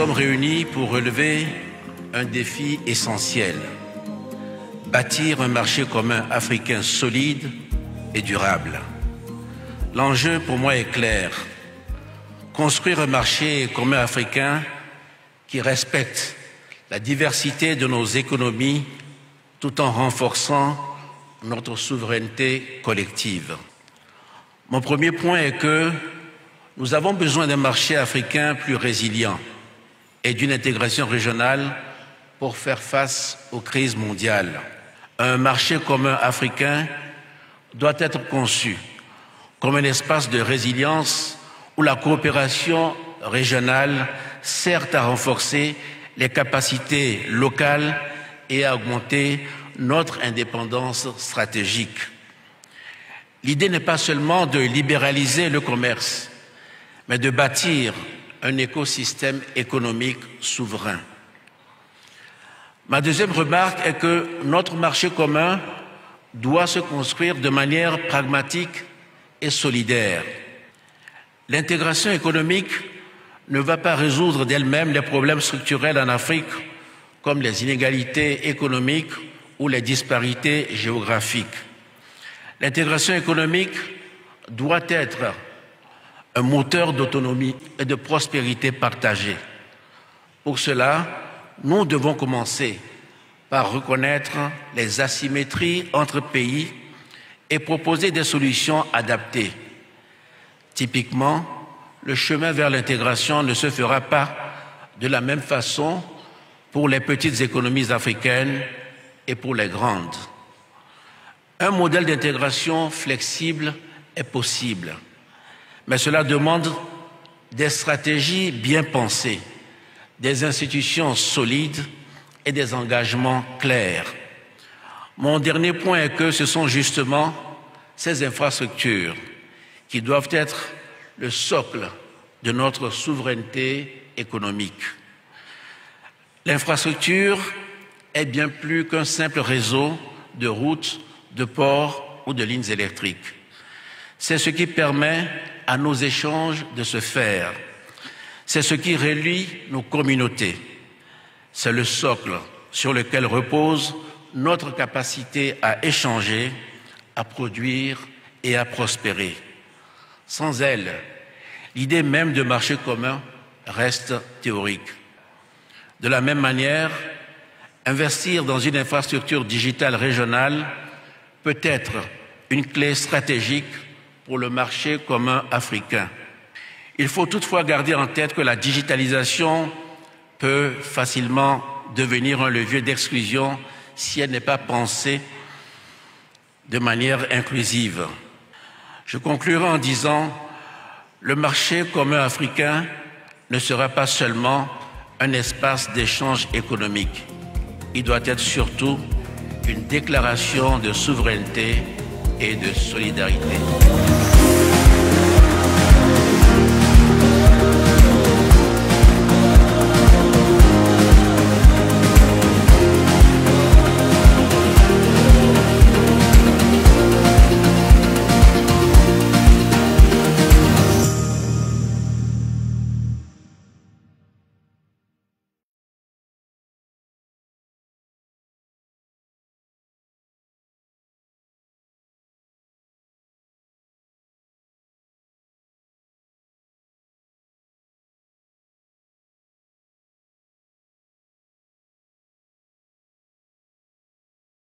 sommes réunis pour relever un défi essentiel: bâtir un marché commun africain solide et durable. L'enjeu pour moi est clair: construire un marché commun africain qui respecte la diversité de nos économies tout en renforçant notre souveraineté collective. Mon premier point est que nous avons besoin d'un marché africain plus résilient et d'une intégration régionale pour faire face aux crises mondiales. Un marché commun africain doit être conçu comme un espace de résilience où la coopération régionale sert à renforcer les capacités locales et à augmenter notre indépendance stratégique. L'idée n'est pas seulement de libéraliser le commerce, mais de bâtir un écosystème économique souverain. Ma deuxième remarque est que notre marché commun doit se construire de manière pragmatique et solidaire. L'intégration économique ne va pas résoudre d'elle-même les problèmes structurels en Afrique, comme les inégalités économiques ou les disparités géographiques. L'intégration économique doit être un moteur d'autonomie et de prospérité partagée. Pour cela, nous devons commencer par reconnaître les asymétries entre pays et proposer des solutions adaptées. Typiquement, le chemin vers l'intégration ne se fera pas de la même façon pour les petites économies africaines et pour les grandes. Un modèle d'intégration flexible est possible, mais cela demande des stratégies bien pensées, des institutions solides et des engagements clairs. Mon dernier point est que ce sont justement ces infrastructures qui doivent être le socle de notre souveraineté économique. L'infrastructure est bien plus qu'un simple réseau de routes, de ports ou de lignes électriques. C'est ce qui permet à nos échanges de se faire. C'est ce qui relie nos communautés. C'est le socle sur lequel repose notre capacité à échanger, à produire et à prospérer. Sans elle, l'idée même de marché commun reste théorique. De la même manière, investir dans une infrastructure digitale régionale peut être une clé stratégique pour le marché commun africain. Il faut toutefois garder en tête que la digitalisation peut facilement devenir un levier d'exclusion si elle n'est pas pensée de manière inclusive. Je conclurai en disant: le marché commun africain ne sera pas seulement un espace d'échange économique. Il doit être surtout une déclaration de souveraineté et de solidarité.